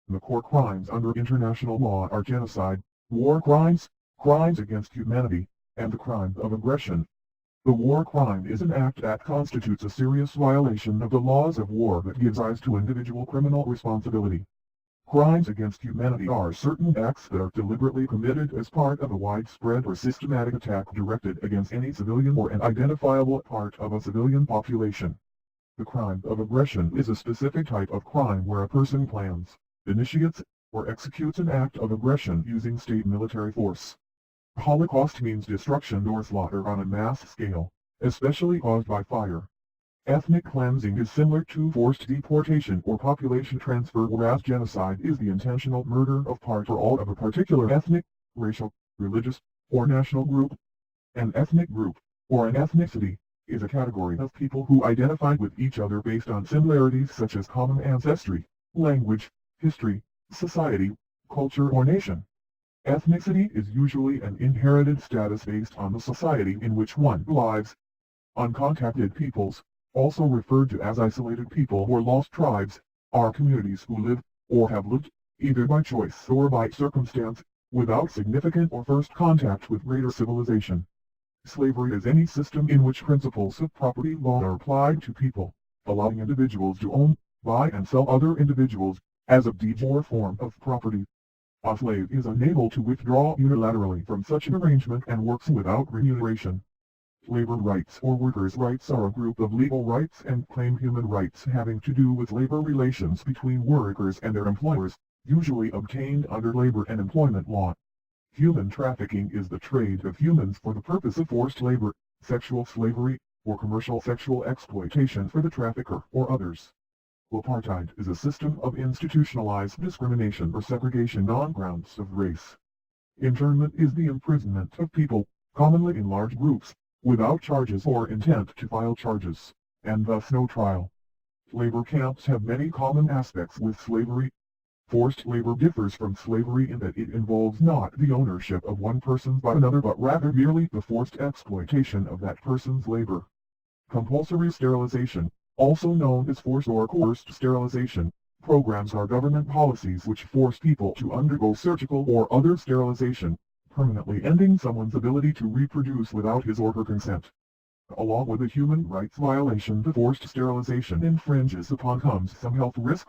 The core crimes under international law are genocide, war crimes, crimes against humanity, and the crime of aggression. The war crime is an act that constitutes a serious violation of the laws of war that gives rise to individual criminal responsibility. Crimes against humanity are certain acts that are deliberately committed as part of a widespread or systematic attack directed against any civilian or an identifiable part of a civilian population. The crime of aggression is a specific type of crime where a person plans, initiates, or executes an act of aggression using state military force. Holocaust means destruction or slaughter on a mass scale, especially caused by fire. Ethnic cleansing is similar to forced deportation or population transfer, whereas genocide is the intentional murder of part or all of a particular ethnic, racial, religious, or national group. An ethnic group, or an ethnicity, is a category of people who identify with each other based on similarities such as common ancestry, language, history, society, culture, or nation. Ethnicity is usually an inherited status based on the society in which one lives. Uncontacted peoples, also referred to as isolated people or lost tribes, are communities who live, or have lived, either by choice or by circumstance, without significant or first contact with greater civilization. Slavery is any system in which principles of property law are applied to people, allowing individuals to own, buy and sell other individuals, as a deed or form of property. A slave is unable to withdraw unilaterally from such an arrangement and works without remuneration. Labor rights or workers' rights are a group of legal rights and claim human rights having to do with labor relations between workers and their employers, usually obtained under labor and employment law. Human trafficking is the trade of humans for the purpose of forced labor, sexual slavery, or commercial sexual exploitation for the trafficker or others. Apartheid is a system of institutionalized discrimination or segregation on grounds of race. Internment is the imprisonment of people, commonly in large groups, without charges or intent to file charges, and thus no trial. Labor camps have many common aspects with slavery. Forced labor differs from slavery in that it involves not the ownership of one person by another but rather merely the forced exploitation of that person's labor. Compulsory sterilization, also known as forced or coerced sterilization, programs are government policies which force people to undergo surgical or other sterilization, permanently ending someone's ability to reproduce without his or her consent. Along with a human rights violation, the forced sterilization infringes upon some health risk.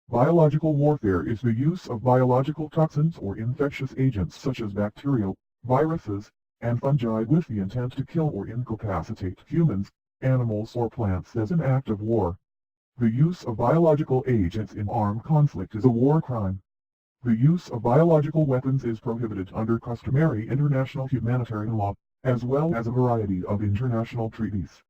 Biological warfare is the use of biological toxins or infectious agents such as bacterial, viruses, and fungi with the intent to kill or incapacitate humans, animals or plants as an act of war. The use of biological agents in armed conflict is a war crime. The use of biological weapons is prohibited under customary international humanitarian law, as well as a variety of international treaties.